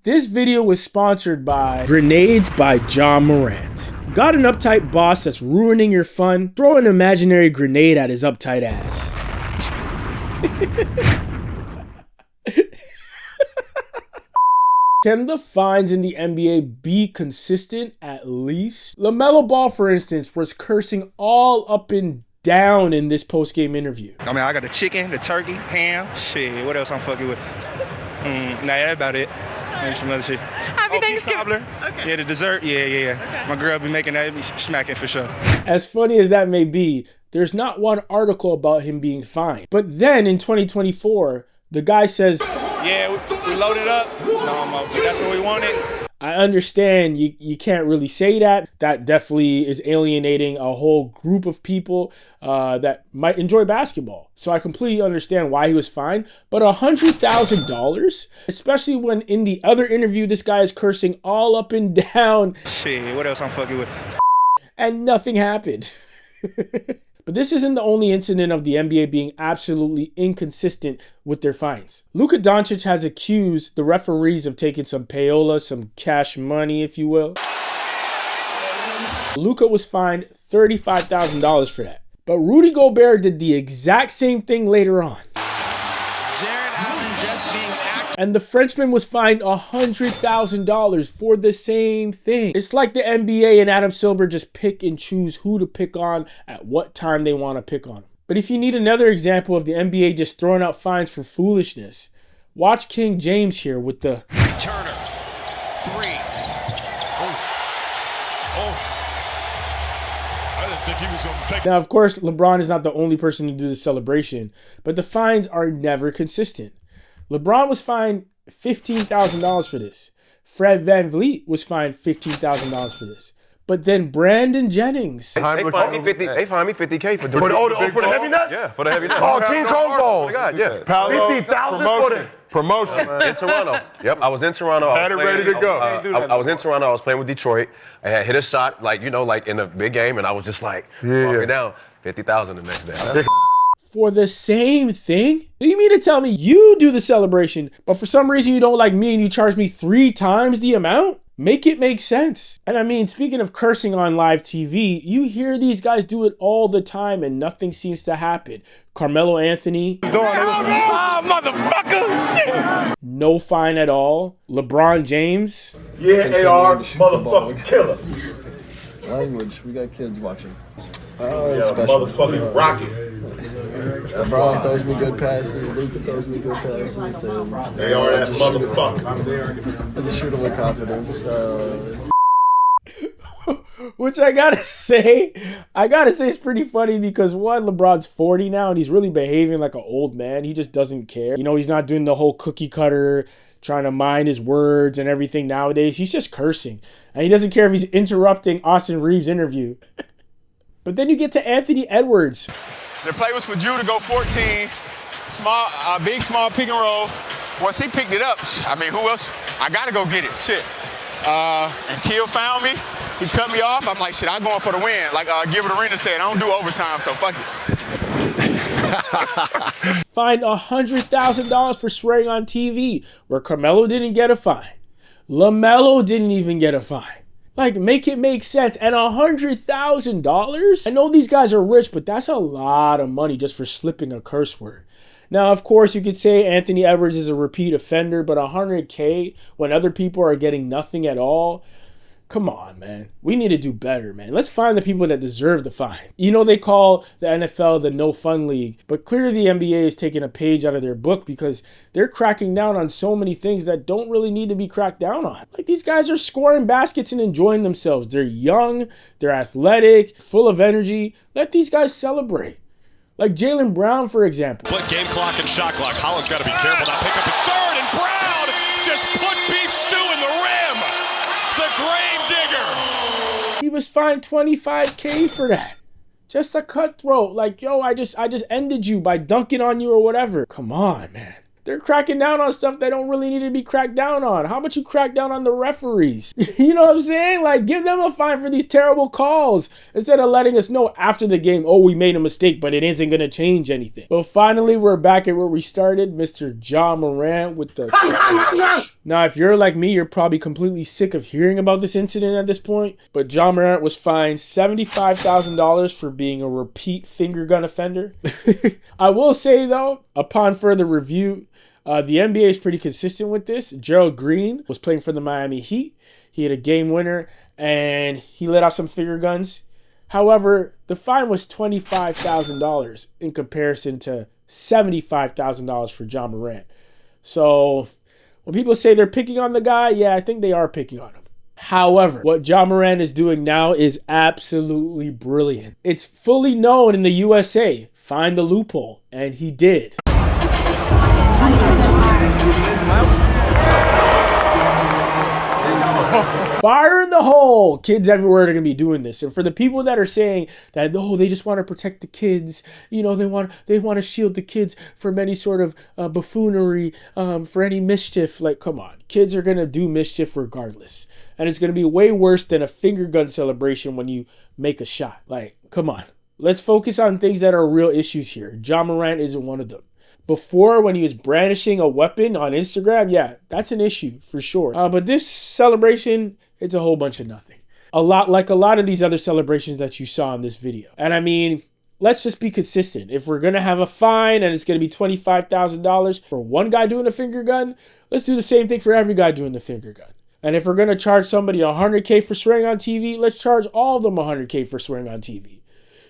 This video was sponsored by Grenades by John Morant. Got an uptight boss that's ruining your fun? Throw an imaginary grenade at his uptight ass. Can the fines in the NBA be consistent at least? LaMelo Ball, for instance, was cursing all up and down in this post-game interview. I mean, I got the chicken, the turkey, ham, shit, what else I'm fucking with? Nah, that's about it. Maybe some other shit. Happy Thanksgiving. Cobbler. Okay. Yeah, the dessert. Yeah. Okay. My girl be making that, be smacking for sure. As funny as that may be, there's not one article about him being fined. But then in 2024, the guy says, yeah, we loaded up. No, but that's what we wanted. I understand you can't really say that. That definitely is alienating a whole group of people that might enjoy basketball. So I completely understand why he was fined. But $100,000, especially when in the other interview, this guy is cursing all up and down. Shit, what else I'm fucking with? And nothing happened. But this isn't the only incident of the NBA being absolutely inconsistent with their fines. Luka Doncic has accused the referees of taking some payola, some cash money, if you will. Luka was fined $35,000 for that. But Rudy Gobert did the exact same thing later on. And the Frenchman was fined $100,000 for the same thing. It's like the NBA and Adam Silver just pick and choose who to pick on at what time they want to pick on them. But if you need another example of the NBA just throwing out fines for foolishness, watch King James here with the Turner, three. I didn't think he was going to take. Now, of course, LeBron is not the only person to do the celebration, but the fines are never consistent. LeBron was fined $15,000 for this. Fred VanVleet was fined $15,000 for this. But then Brandon Jennings. They fined me $50K for doing it. For the heavy nuts? Yeah, for the heavy nuts. Oh, King Kong balls. Yeah. 50,000 for the promotion. In Toronto. Yep, I was in Toronto. Had it ready to go. I was in Toronto. I was playing with Detroit. I had hit a shot, like in a big game, and I was just like, walking down, 50,000 the next day. For the same thing? Do you mean to tell me you do the celebration, but for some reason you don't like me and you charge me 3 times the amount? Make it make sense. And I mean, speaking of cursing on live TV, you hear these guys do it all the time and nothing seems to happen. Carmelo Anthony. Oh, motherfucker! Shit! No fine at all. LeBron James. Yeah, AR, motherfucking killer. Language, we got kids watching. Yeah, motherfucking rocket. LeBron throws me good passes, Luka throws me good passes, and They are that motherfucker. I just shoot him with confidence. Which I gotta say it's pretty funny because one, LeBron's 40 now and he's really behaving like an old man. He just doesn't care. You know, he's not doing the whole cookie cutter, trying to mind his words and everything nowadays. He's just cursing. And he doesn't care if he's interrupting Austin Reeves' interview. But then you get to Anthony Edwards. The play was for Drew to go 14, big, small pick and roll. Once he picked it up, I mean, who else? I got to go get it, shit. And Kill found me. He cut me off. I'm like, shit, I'm going for the win. Like Gilbert Arenas said, I don't do overtime, so fuck it. Fined $100,000 for swearing on TV, where Carmelo didn't get a fine. LaMelo didn't even get a fine. Like, make it make sense. And $100,000? I know these guys are rich, but that's a lot of money just for slipping a curse word. Now, of course, you could say Anthony Edwards is a repeat offender, but $100K when other people are getting nothing at all? Come on, man. We need to do better, man. Let's find the people that deserve the fine. You know, they call the NFL the no fun league, but clearly the NBA is taking a page out of their book because they're cracking down on so many things that don't really need to be cracked down on. Like, these guys are scoring baskets and enjoying themselves. They're young, they're athletic, full of energy. Let these guys celebrate. Like Jaylen Brown, for example. But game clock and shot clock. Holland's got to be careful not pick up his third, and Brown just put beef stew in the rim. The grave digger. He was fined $25K for that. Just a cutthroat. Like, yo, I just ended you by dunking on you or whatever. Come on, man. They're cracking down on stuff that don't really need to be cracked down on. How about you crack down on the referees? You know what I'm saying? Like, give them a fine for these terrible calls instead of letting us know after the game, oh, we made a mistake, but it isn't going to change anything. But finally, we're back at where we started. Mr. Ja Morant with the... Now, if you're like me, you're probably completely sick of hearing about this incident at this point. But Ja Morant was fined $75,000 for being a repeat finger gun offender. I will say, though, upon further review, the NBA is pretty consistent with this. Gerald Green was playing for the Miami Heat. He had a game winner, and he let off some finger guns. However, the fine was $25,000 in comparison to $75,000 for Ja Morant. So when people say they're picking on the guy, yeah, I think they are picking on him. However, what Ja Morant is doing now is absolutely brilliant. It's fully known in the USA. Find the loophole. And he did. Fire in the hole. Kids everywhere are going to be doing this. And for the people that are saying that, oh, they just want to protect the kids, you know, they want to shield the kids from any sort of buffoonery, for any mischief. Like, come on. Kids are going to do mischief regardless. And it's going to be way worse than a finger gun celebration when you make a shot. Like, come on. Let's focus on things that are real issues here. Ja Morant isn't one of them. Before, when he was brandishing a weapon on Instagram, yeah, that's an issue for sure. But this celebration, it's a whole bunch of nothing. A lot like a lot of these other celebrations that you saw in this video. And I mean, let's just be consistent. If we're going to have a fine and it's going to be $25,000 for one guy doing a finger gun, let's do the same thing for every guy doing the finger gun. And if we're going to charge somebody $100K for swearing on TV, let's charge all of them $100K for swearing on TV.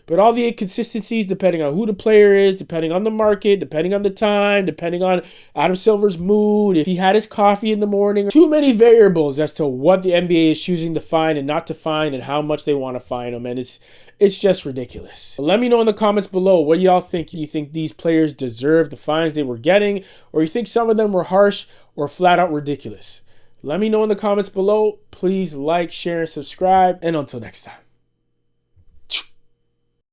But all the inconsistencies, depending on who the player is, depending on the market, depending on the time, depending on Adam Silver's mood, if he had his coffee in the morning, too many variables as to what the NBA is choosing to fine and not to fine and how much they want to fine them. And it's just ridiculous. But let me know in the comments below, what do y'all think? Do you think these players deserve the fines they were getting? Or you think some of them were harsh or flat out ridiculous? Let me know in the comments below. Please like, share, and subscribe. And until next time.